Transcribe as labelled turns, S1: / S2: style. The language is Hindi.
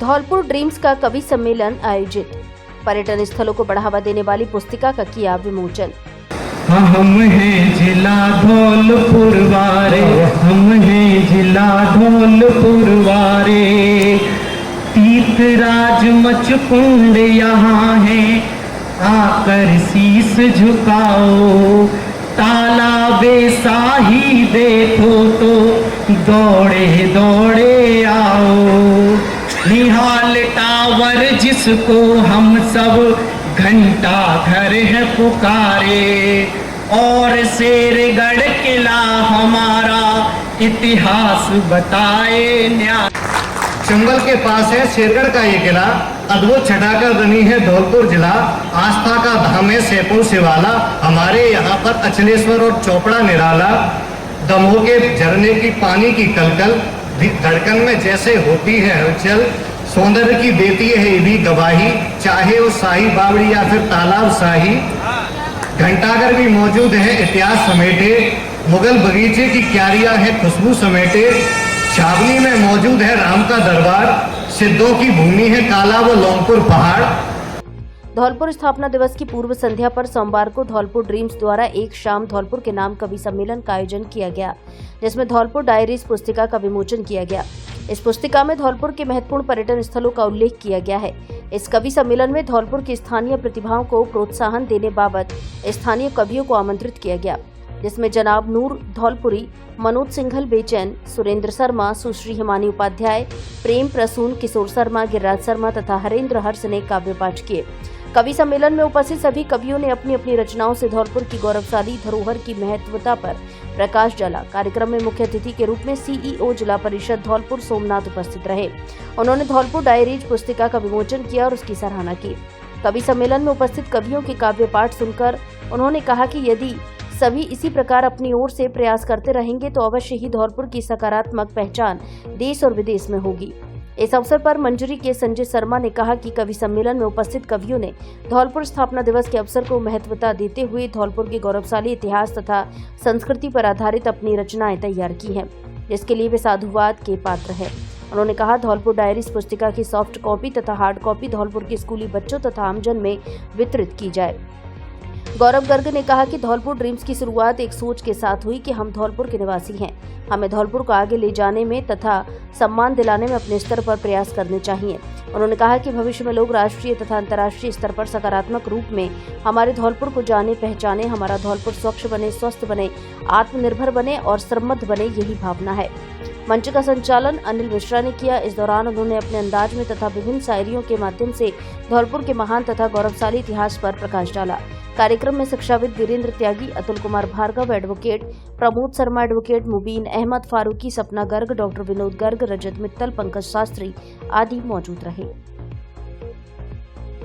S1: धौलपुर ड्रीम्स का कवि सम्मेलन आयोजित। पर्यटन स्थलों को बढ़ावा देने वाली पुस्तिका का किया विमोचन।
S2: हम हैं जिला धौलपुर वारे, हम हैं जिला धौलपुर वारे, तीर्थराज मचकुंड यहाँ है, आकर शीस झुकाओ, तालाबे शाही देखो तो दौड़े दौड़े आओ, निहाल टावर जिसको हम सब घंटा घर है पुकारे, और शेरगढ़ किला हमारा इतिहास बताए न्याय।
S3: चंबल के पास है शेरगढ़ का ये किला, अद्भुत छटाकर बनी है धौलपुर जिला, आस्था का धाम है सैपुर शिवाला, हमारे यहाँ पर अचलेश्वर और चोपड़ा निराला, दमोह के झरने की पानी की कलकल, धड़कन में जैसे होती है हलचल, सौंदर्य की देती है ये भी गवाही, चाहे वो शाही बावड़ी या फिर तालाब शाही, घंटाघर भी मौजूद है इतिहास समेटे, मुगल बगीचे की क्यारियां है खुशबू समेटे, छावनी में मौजूद है राम का दरबार, सिद्धों की भूमि है काला व लौंगपुर पहाड़।
S1: धौलपुर स्थापना दिवस की पूर्व संध्या पर सोमवार को धौलपुर ड्रीम्स द्वारा एक शाम धौलपुर के नाम कवि सम्मेलन का आयोजन किया गया, जिसमें धौलपुर डायरीज पुस्तिका का विमोचन किया गया। इस पुस्तिका में धौलपुर के महत्वपूर्ण पर्यटन स्थलों का उल्लेख किया गया है। इस कवि सम्मेलन में धौलपुर की स्थानीय प्रतिभाओं को प्रोत्साहन देने बाबत स्थानीय कवियों को आमंत्रित किया गया, जिसमें जनाब नूर धौलपुरी, मनोज सिंघल बेचैन, सुरेंद्र शर्मा, सुश्री हिमानी उपाध्याय, प्रेम प्रसून, किशोर शर्मा, गिरिराज शर्मा तथा हरेंद्र हर्ष ने काव्य पाठ किए। कवि सम्मेलन में उपस्थित सभी कवियों ने अपनी अपनी रचनाओं से धौलपुर की गौरवशाली धरोहर की महत्वता पर प्रकाश डाला। कार्यक्रम में मुख्य अतिथि के रूप में सीईओ जिला परिषद धौलपुर सोमनाथ उपस्थित रहे। उन्होंने धौलपुर डायरीज पुस्तिका का विमोचन किया और उसकी सराहना की। कवि सम्मेलन में उपस्थित कवियों के काव्य पाठ सुनकर उन्होंने कहा कि यदि सभी इसी प्रकार अपनी ओर से प्रयास करते रहेंगे तो अवश्य ही धौलपुर की सकारात्मक पहचान देश और विदेश में होगी। इस अवसर पर मंजरी के संजय शर्मा ने कहा कि कवि सम्मेलन में उपस्थित कवियों ने धौलपुर स्थापना दिवस के अवसर को महत्वता देते हुए धौलपुर के गौरवशाली इतिहास तथा संस्कृति पर आधारित अपनी रचनाएं तैयार की हैं, जिसके लिए वे साधुवाद के पात्र हैं। उन्होंने कहा धौलपुर डायरीज पुस्तिका की सॉफ्ट कॉपी तथा हार्ड कॉपी धौलपुर के स्कूली बच्चों तथा आमजन में वितरित की जाए। गौरव गर्ग ने कहा कि धौलपुर ड्रीम्स की शुरुआत एक सोच के साथ हुई कि हम धौलपुर के निवासी हैं, हमें धौलपुर को आगे ले जाने में तथा सम्मान दिलाने में अपने स्तर पर प्रयास करने चाहिए। उन्होंने कहा कि भविष्य में लोग राष्ट्रीय तथा अंतर्राष्ट्रीय स्तर पर सकारात्मक रूप में हमारे धौलपुर को जाने पहचाने, हमारा धौलपुर स्वच्छ बने, स्वस्थ बने, आत्मनिर्भर बने और समृद्ध बने, यही भावना है। मंच का संचालन अनिल मिश्रा ने किया। इस दौरान उन्होंने अपने अंदाज में तथा विभिन्न शायरियों के माध्यम से धौलपुर के महान तथा गौरवशाली इतिहास पर प्रकाश डाला। कार्यक्रम में शिक्षाविद वीरेंद्र त्यागी, अतुल कुमार भार्गव एडवोकेट, प्रमोद शर्मा एडवोकेट, मुबीन अहमद फारूकी, सपना गर्ग, डॉक्टर विनोद गर्ग, रजत मित्तल, पंकज शास्त्री आदि मौजूद रहे।